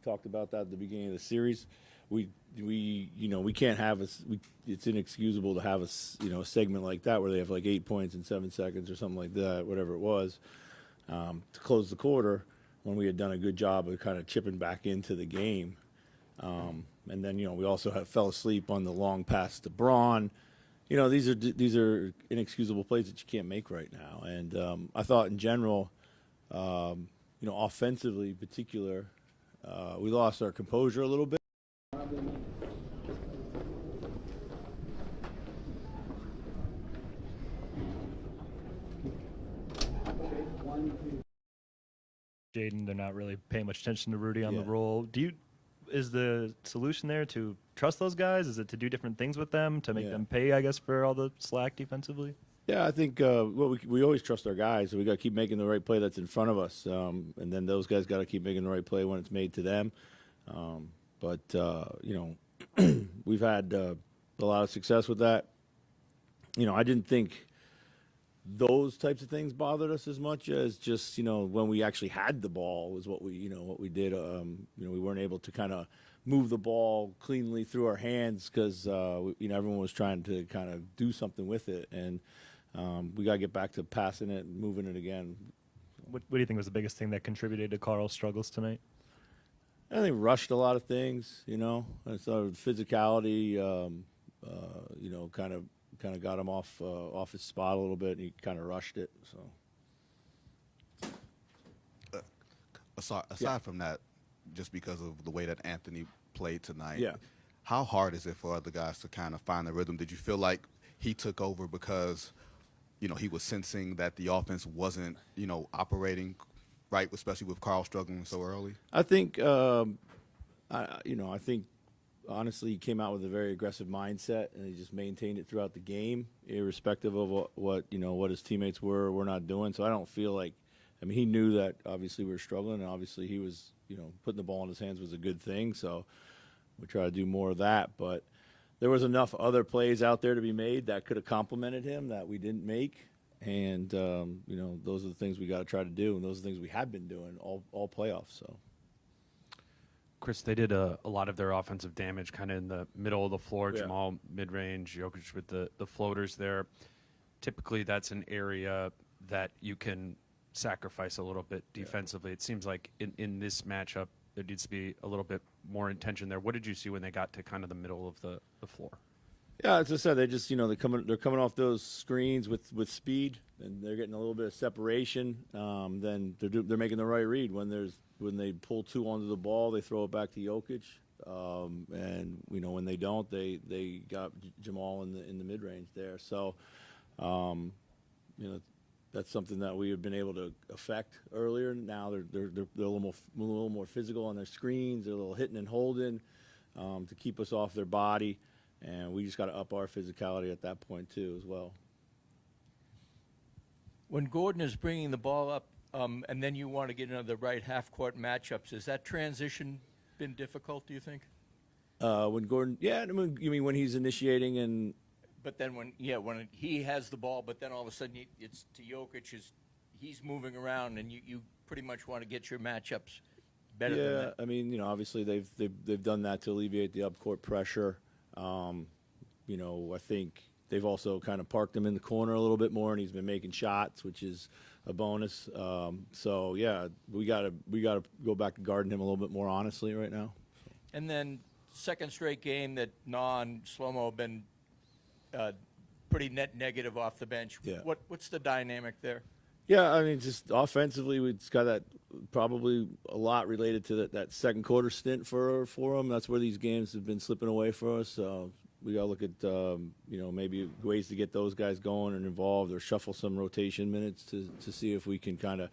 talked about that at the beginning of the series. We can't have it's inexcusable to have a segment like that where they have like 8 points in 7 seconds or something like that, whatever it was, to close the quarter when we had done a good job of kind of chipping back into the game. And then we also fell asleep on the long pass to Braun. These are inexcusable plays that you can't make right now. And I thought in general, offensively in particular, we lost our composure a little bit. Jaden, they're not really paying much attention to Rudy on the roll. Is the solution there to trust those guys? Is it to do different things with them to make them pay, I guess, for all the slack defensively? Yeah, I think we always trust our guys. So we got to keep making the right play that's in front of us, and then those guys got to keep making the right play when it's made to them. We've had a lot of success with that. I didn't think those types of things bothered us as much as just when we actually had the ball was what we did. We weren't able to kind of move the ball cleanly through our hands because everyone was trying to kind of do something with it, and we got to get back to passing it and moving it again. What do you think was the biggest thing that contributed to Carl's struggles tonight? I think rushed a lot of things. I thought physicality. Kind of got him off his spot a little bit, and he kind of rushed it. So, aside from that, just because of the way that Anthony played tonight, how hard is it for other guys to kind of find the rhythm? Did you feel like he took over because he was sensing that the offense wasn't operating right, especially with Carl struggling so early? I think I think. Honestly, he came out with a very aggressive mindset, and he just maintained it throughout the game, irrespective of what his teammates were or were not doing. So I don't feel like, he knew that obviously we were struggling, and obviously he was, putting the ball in his hands was a good thing. So we try to do more of that. But there was enough other plays out there to be made that could have complemented him that we didn't make, and those are the things we got to try to do, and those are the things we have been doing all playoffs. So. Chris, they did a lot of their offensive damage kind of in the middle of the floor. Yeah. Jamal mid-range, Jokic with the floaters there. Typically, that's an area that you can sacrifice a little bit defensively. It seems like in this matchup, there needs to be a little bit more intention there. What did you see when they got to kind of the middle of the floor? Yeah, as I said, they just they're coming off those screens with speed, and they're getting a little bit of separation. Then they're making the right read when they pull two onto the ball, they throw it back to Jokic, and when they don't, they got Jamal in the mid range there. So, that's something that we have been able to affect earlier. Now they're a little more physical on their screens. They're a little hitting and holding to keep us off their body. And we just got to up our physicality at that point, too, as well. When Gordon is bringing the ball up and then you want to get into the right half-court matchups, has that transition been difficult, do you think? When Gordon – you mean when he's initiating and – But then when he has the ball, but then all of a sudden it's to Jokic, he's moving around, and you pretty much want to get your matchups better than that. Yeah, obviously they've done that to alleviate the up-court pressure. I think they've also kind of parked him in the corner a little bit more, and he's been making shots, which is a bonus. We gotta go back to guarding him a little bit more honestly right now. And then second straight game that and Slow-Mo have been pretty net negative off the bench. Yeah. What's the dynamic there? Yeah, just offensively, it's got that probably a lot related to that second quarter stint for them. That's where these games have been slipping away for us. We got to look at maybe ways to get those guys going and involved, or shuffle some rotation minutes to see if we can kind of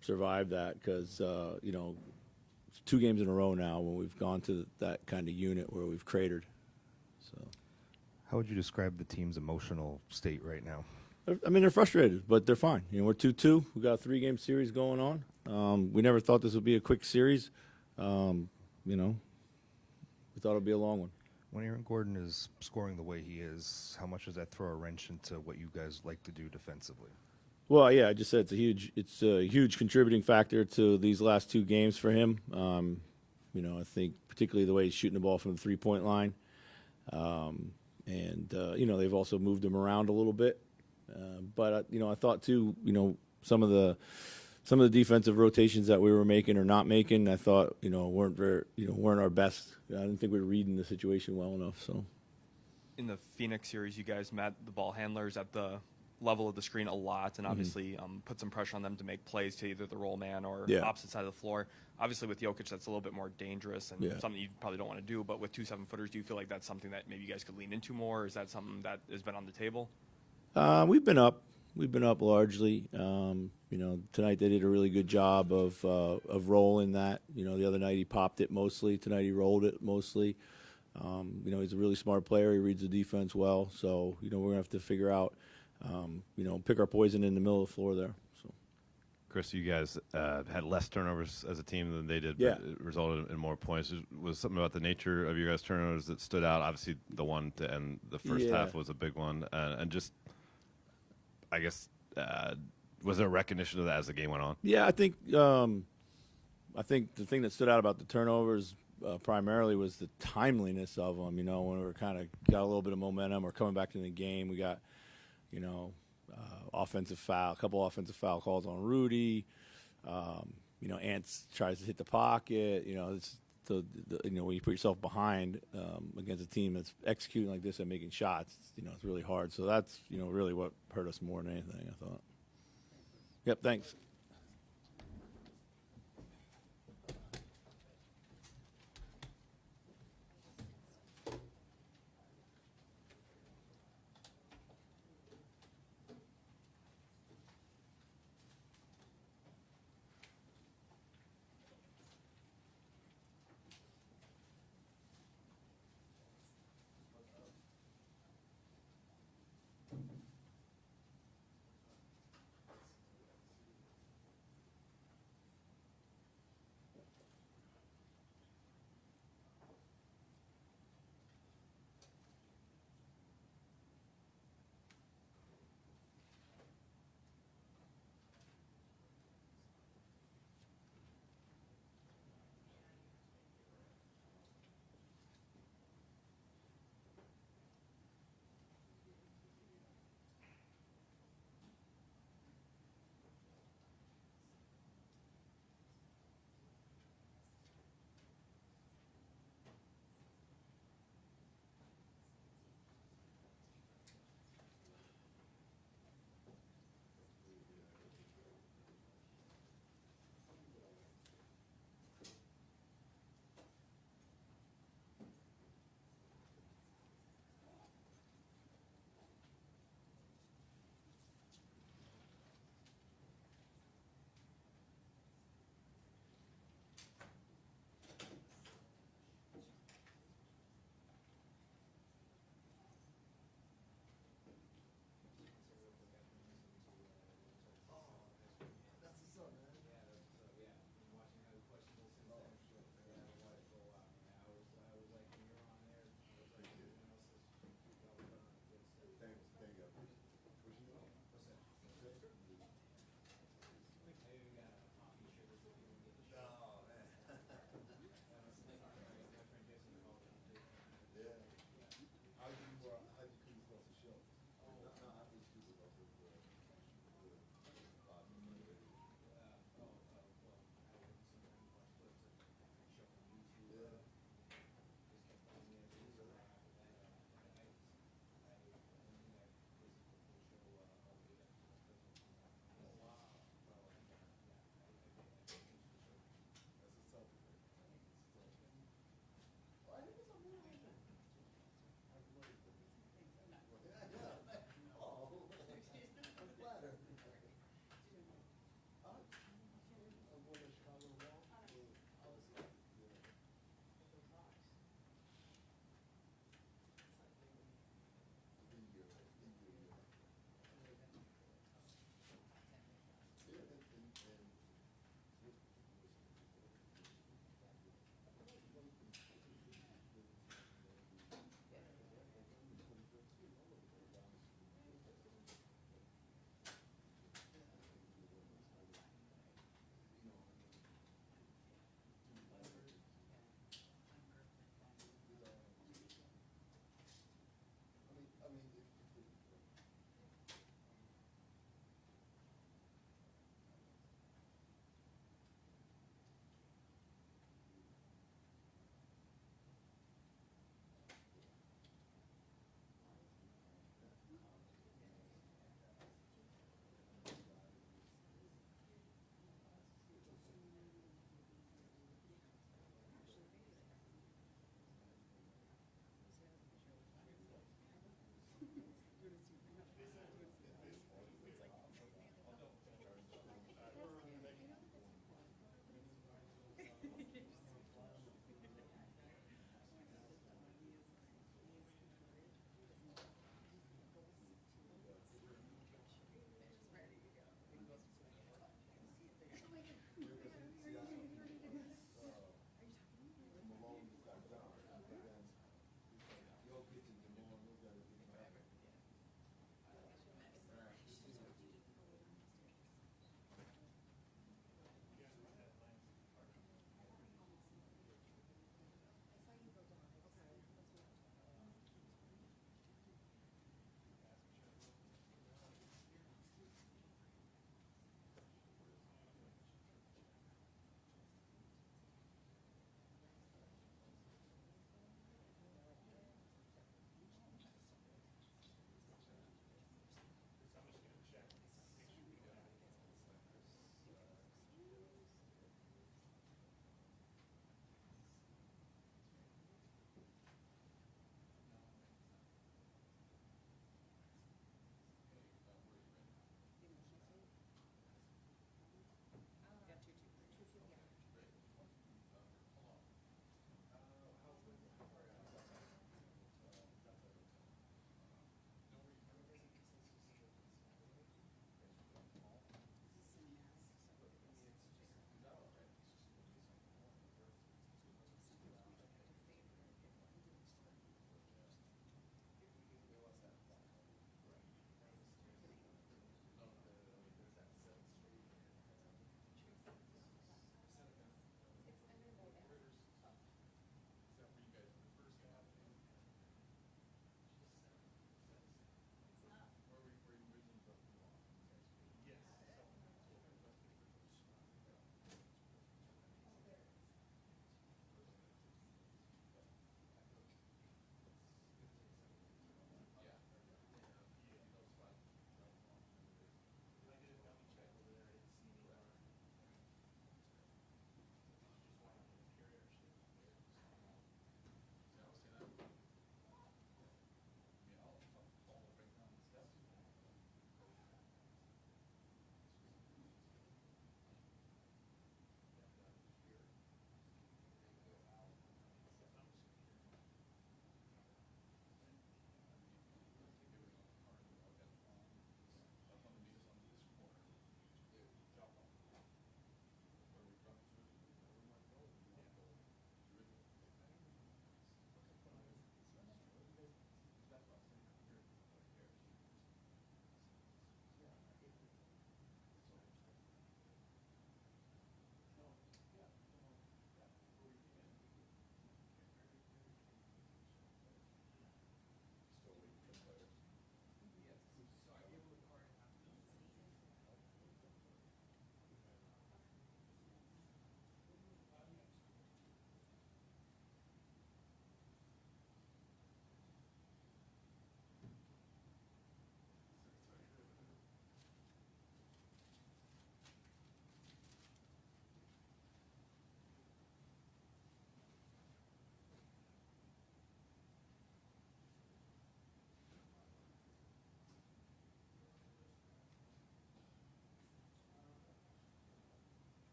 survive that, because it's 2 games in a row now when we've gone to that kind of unit where we've cratered. So, how would you describe the team's emotional state right now? They're frustrated, but they're fine. We're 2-2. We got a 3-game series going on. We never thought this would be a quick series. We thought it would be a long one. When Aaron Gordon is scoring the way he is, how much does that throw a wrench into what you guys like to do defensively? Well, yeah, I just said it's a huge contributing factor to these last two games for him. I think particularly the way he's shooting the ball from the 3-point line. They've also moved him around a little bit. But I thought too, some of the defensive rotations that we were making or not making, I thought, weren't our best. I didn't think we were reading the situation well enough. So, in the Phoenix series, you guys met the ball handlers at the level of the screen a lot, and obviously put some pressure on them to make plays to either the roll man or opposite side of the floor. Obviously, with Jokic, that's a little bit more dangerous and something you probably don't want to do. But with 2 7-footers, do you feel like that's something that maybe you guys could lean into more? Or is that something that has been on the table? We've been up. We've been up largely. Tonight they did a really good job of rolling that. The other night he popped it mostly. Tonight he rolled it mostly. He's a really smart player. He reads the defense well. So, we're going to have to figure out, pick our poison in the middle of the floor there. So, Chris, you guys had less turnovers as a team than they did, Yeah. but it resulted in more points. Was something about the nature of your guys' turnovers that stood out? Obviously, the one to end the first half was a big one. And just, I guess, was there recognition of that as the game went on? Yeah, I think the thing that stood out about the turnovers primarily was the timeliness of them. When we were kind of got a little bit of momentum or coming back in the game, we got, offensive foul, a couple offensive foul calls on Rudy. Ants tries to hit the pocket. It's when you put yourself behind against a team that's executing like this and making shots, it's really hard. So that's, really what hurt us more than anything, I thought. Yep, thanks.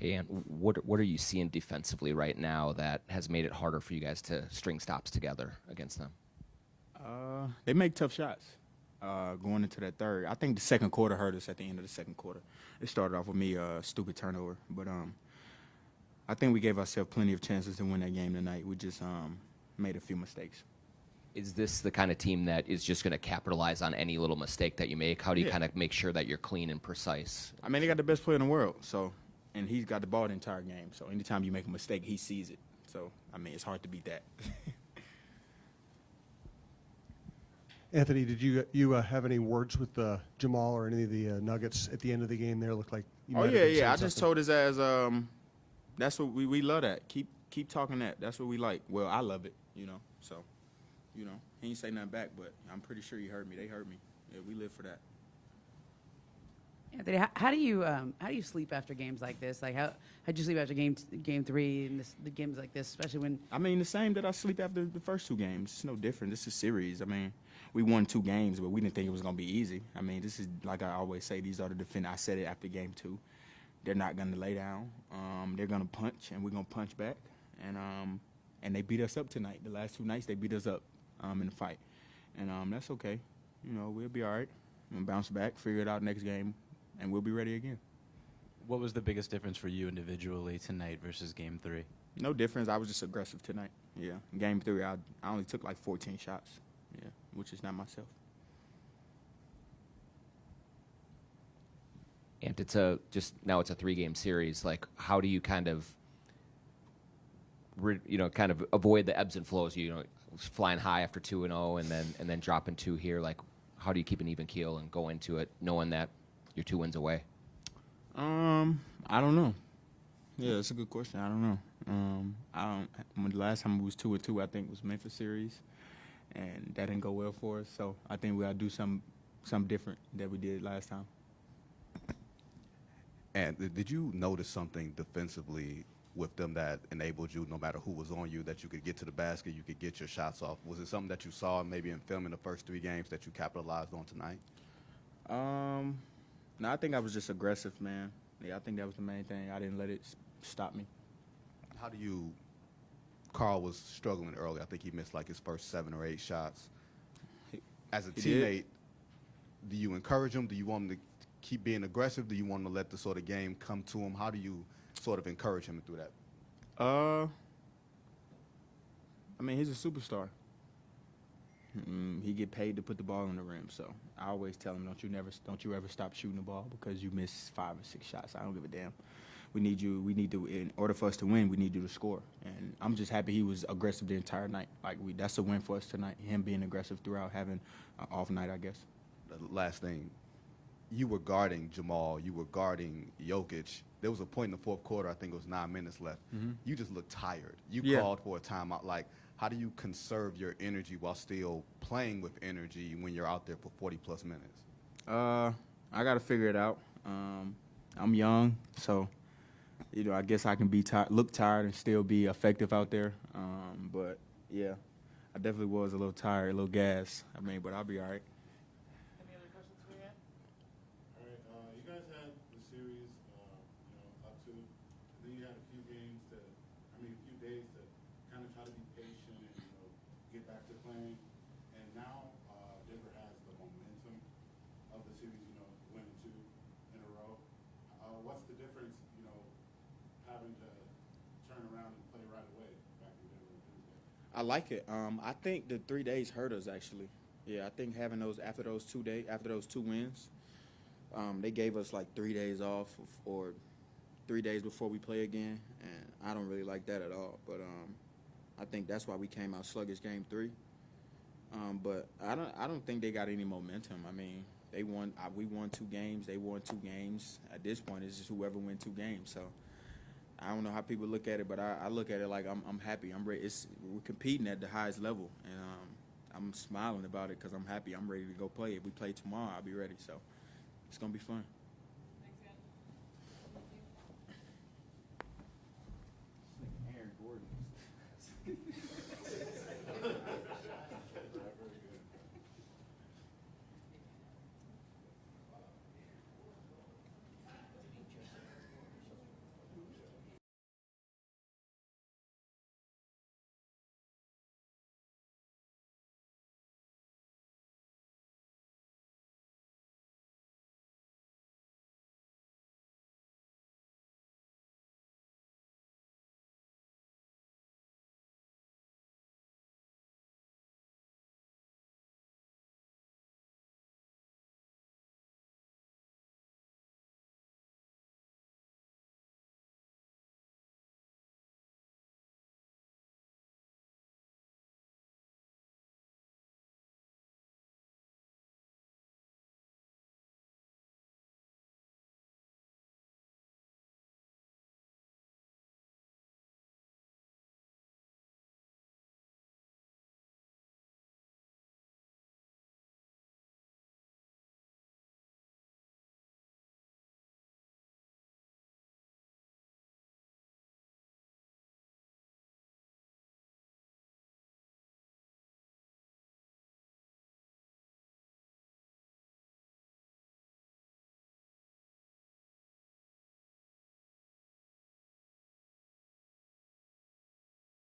Hey, and what are you seeing defensively right now that has made it harder for you guys to string stops together against them? They make tough shots going into that third. I think the second quarter hurt us at the end of the second quarter. It started off with me a stupid turnover, but I think we gave ourselves plenty of chances to win that game tonight. We just made a few mistakes. Is this the kind of team that is just going to capitalize on any little mistake that you make? How do you kind of make sure that you're clean and precise? I mean, they got the best player in the world, and he's got the ball the entire game. So anytime you make a mistake, he sees it. So, I mean, it's hard to beat that. Anthony, did you have any words with Jamal or any of the Nuggets at the end of the game there? Looked like you might have been saying I just something. told his ass that's what we love that. Keep talking that. That's what we like. Well, I love it, So, he ain't say nothing back, but I'm pretty sure he heard me. They heard me. Yeah, we live for that. Anthony, how do you sleep after games like this? Like how'd you sleep after game 3 and the games like this, especially when? I mean, the same that I sleep after the first 2 games. It's no different. This is a series. I mean, we won 2 games, but we didn't think it was gonna be easy. I mean, this is like I always say. These are the defenders. I said it after game 2. They're not gonna lay down. They're gonna punch, and we're gonna punch back. And they beat us up tonight. The last 2 nights they beat us up in the fight, and that's okay. We'll be all right. We'll bounce back, figure it out next game, and we'll be ready again. What was the biggest difference for you individually tonight versus game 3? No difference. I was just aggressive tonight. Yeah. Game 3, I only took like 14 shots. Yeah, which is not myself. And it's a 3-game series. Like, how do you kind of avoid the ebbs and flows? Flying high after 2-0 and then dropping 2 here. Like, how do you keep an even keel and go into it knowing that you're 2 wins away? I don't know. Yeah, that's a good question. I don't know. When the last time it was 2-2, I think was Memphis series, and that didn't go well for us. So I think we gotta do something different that we did last time. And did you notice something defensively with them that enabled you, no matter who was on you, that you could get to the basket, you could get your shots off? Was it something that you saw maybe in film in the first 3 games that you capitalized on tonight? No, I think I was just aggressive, man. Yeah, I think that was the main thing. I didn't let it stop me. How do you – Carl was struggling early. I think he missed like his first 7 or 8 shots. As a teammate, do you encourage him? Do you want him to keep being aggressive? Do you want him to let the sort of game come to him? How do you sort of encourage him through that? I mean, he's a superstar. He get paid to put the ball in the rim, so I always tell him, don't you ever stop shooting the ball because you miss 5 or 6 shots. I don't give a damn. We need you. We need to. In order for us to win, we need you to score. And I'm just happy he was aggressive the entire night. That's a win for us tonight. Him being aggressive throughout, having an off night, I guess. The last thing, you were guarding Jamal. You were guarding Jokic. There was a point in the fourth quarter. I think it was 9 minutes left. Mm-hmm. You just looked tired. You called for a timeout. Like, how do you conserve your energy while still playing with energy when you're out there for 40-plus minutes? I got to figure it out. I'm young, so, I guess I can look tired and still be effective out there. But, yeah, I definitely was a little tired, a little gassed. But I'll be all right. Any other questions for you? All right. You guys had the series, up to, then you had a few days to kind of try to be patient and, get back to playing. And now Denver has the momentum of the series, winning 2 in a row. What's the difference, having to turn around and play right away back in Denver on Tuesday? I like it. I think the 3 days hurt us, actually. Yeah, I think having after those 2 wins, they gave us like 3 days off or 3 days before we play again, and I don't really like that at all. But I think that's why we came out sluggish game 3. But I don't think they got any momentum. I mean, they won. We won 2 games. They won 2 games. At this point, it's just whoever win 2 games. So I don't know how people look at it, but I look at it like I'm happy. I'm ready. We're competing at the highest level, and I'm smiling about it because I'm happy. I'm ready to go play. If we play tomorrow, I'll be ready. So it's gonna be fun.